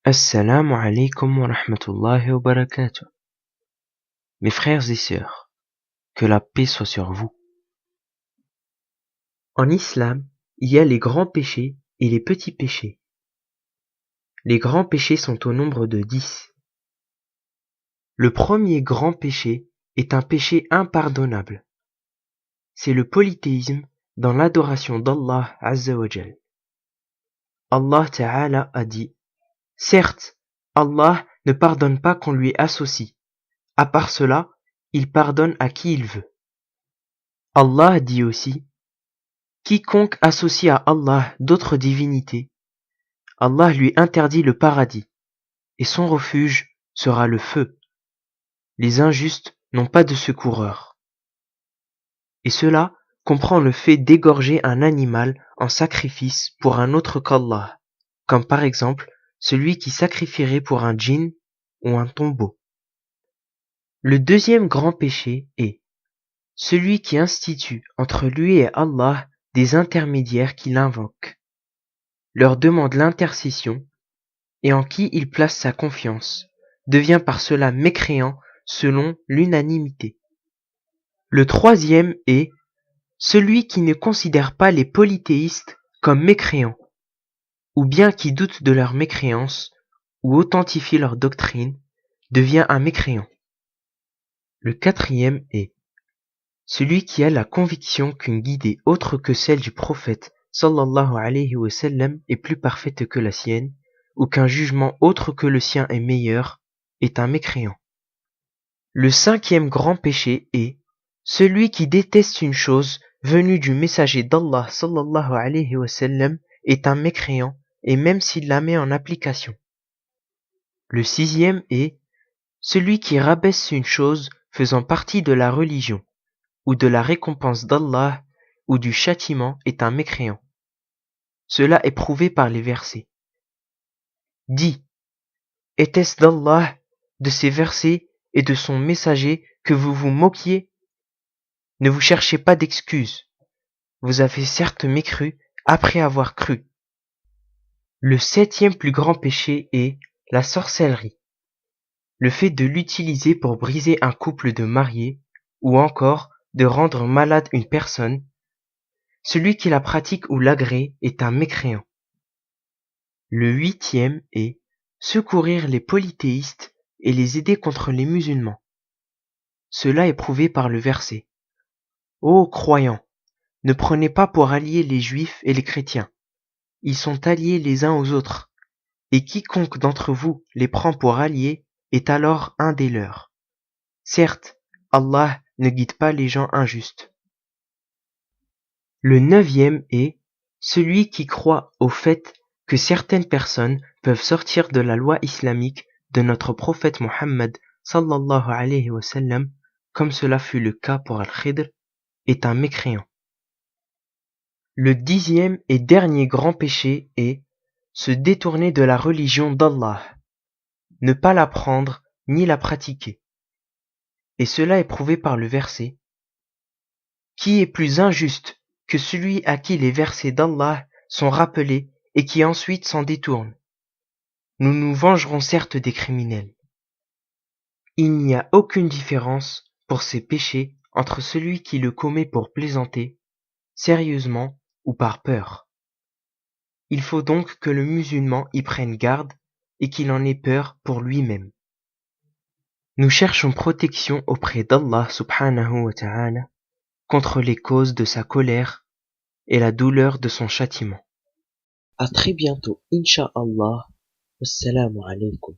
Assalamu alaikum wa rahmatullahi wa barakatuh. Mes frères et sœurs, que la paix soit sur vous. En islam, il y a les grands péchés et les petits péchés. Les grands péchés sont au nombre de 10. Le premier grand péché est un péché impardonnable. C'est le polythéisme dans l'adoration d'Allah Azza wa Jal. Allah Ta'ala a dit: certes, Allah ne pardonne pas qu'on lui associe. À part cela, il pardonne à qui il veut. Allah dit aussi: quiconque associe à Allah d'autres divinités, Allah lui interdit le paradis, et son refuge sera le feu. Les injustes n'ont pas de secoureur. Et cela comprend le fait d'égorger un animal en sacrifice pour un autre qu'Allah, comme par exemple celui qui sacrifierait pour un djinn ou un tombeau. Le deuxième grand péché est celui qui institue entre lui et Allah des intermédiaires qu'il invoque, leur demande l'intercession et en qui il place sa confiance, devient par cela mécréant selon l'unanimité. Le troisième est celui qui ne considère pas les polythéistes comme mécréants, ou bien qui doute de leur mécréance ou authentifie leur doctrine, devient un mécréant. Le quatrième est celui qui a la conviction qu'une guidée autre que celle du prophète sallallahu alayhi wa sallam est plus parfaite que la sienne, ou qu'un jugement autre que le sien est meilleur, est un mécréant. Le cinquième grand péché est celui qui déteste une chose venue du messager d'Allah sallallahu alayhi wa sallam est un mécréant, et même s'il la met en application. Le sixième est celui qui rabaisse une chose faisant partie de la religion, ou de la récompense d'Allah, ou du châtiment est un mécréant. Cela est prouvé par les versets. Dis, était-ce d'Allah, de ses versets et de son messager que vous vous moquiez? Ne vous cherchez pas d'excuses. Vous avez certes mécru après avoir cru. Le septième plus grand péché est la sorcellerie. Le fait de l'utiliser pour briser un couple de mariés, ou encore de rendre malade une personne. Celui qui la pratique ou l'agrée est un mécréant. Le huitième est secourir les polythéistes et les aider contre les musulmans. Cela est prouvé par le verset. Ô croyants, ne prenez pas pour alliés les juifs et les chrétiens. Ils sont alliés les uns aux autres, et quiconque d'entre vous les prend pour alliés est alors un des leurs. Certes, Allah ne guide pas les gens injustes. Le neuvième est celui qui croit au fait que certaines personnes peuvent sortir de la loi islamique de notre prophète Mohammed sallallahu alayhi wa sallam, comme cela fut le cas pour Al-Khidr, est un mécréant. Le dixième et dernier grand péché est se détourner de la religion d'Allah, ne pas l'apprendre ni la pratiquer. Et cela est prouvé par le verset. Qui est plus injuste que celui à qui les versets d'Allah sont rappelés et qui ensuite s'en détourne? Nous nous vengerons certes des criminels. Il n'y a aucune différence pour ces péchés entre celui qui le commet pour plaisanter, sérieusement ou par peur. Il faut donc que le musulman y prenne garde et qu'il en ait peur pour lui-même. Nous cherchons protection auprès d'Allah subhanahu wa ta'ala contre les causes de sa colère et la douleur de son châtiment. À très bientôt, Inch'Allah. Wassalamu alaikum.